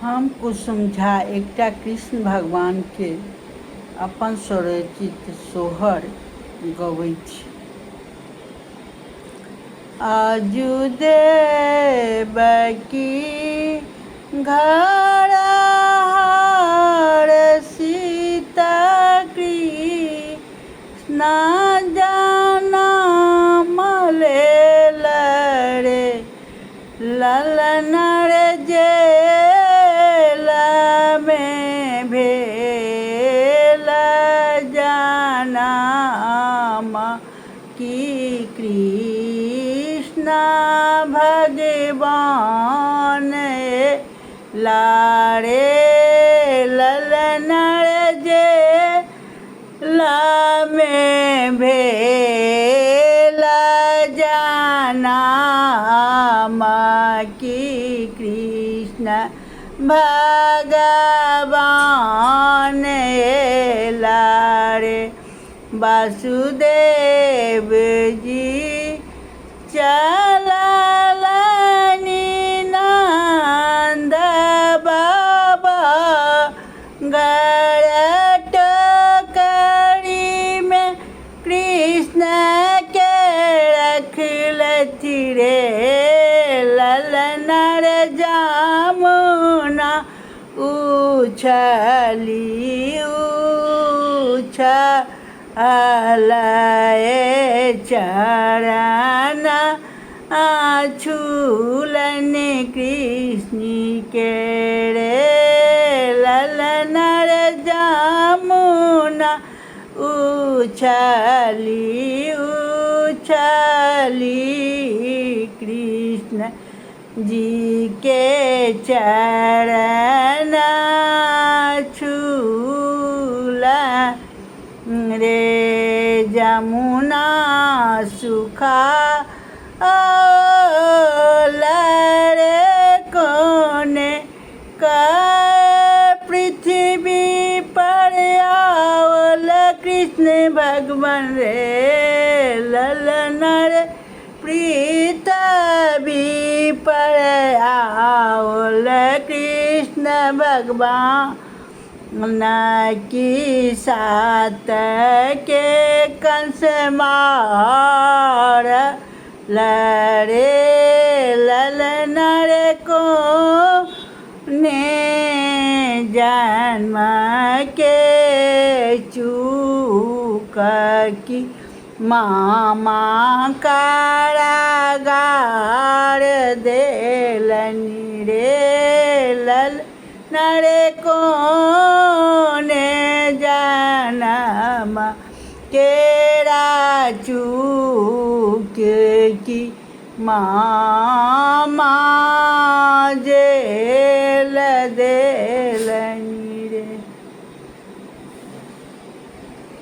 हम कुसुम झा एकटा कृष्ण भगवान के अपन स्वरचित सोहर गबैत छी। आजू देवकी घर सीता कृष्ण जनम लेल रे ललन रे जेल में भेल जनम की कृष्ण भगवान लारे ललन रे जेल में भेल जनम की कृष्ण भगवान लारे वासुदेव जी चललनि नंद बाबा गरट करी में कृष्ण के रखलथि रे ललन रे जामुना उछली उछलए चरण छूलन कृष्ण के रे ललन रे जामुना उछली उछली कृष्ण जी के चरण छूला रे जमुना सुखा रे कोने का पृथ्वी पर आवल कृष्ण भगवान रे ललन रे पृथ्वी पर आवल कृष्ण भगवान न की सात के कंस मार लरे ललन रे को ने जन्म के चूक की मामा कारागार देलनि रे ललन रे को ने जन्म केरा चूक की मामा जेल दे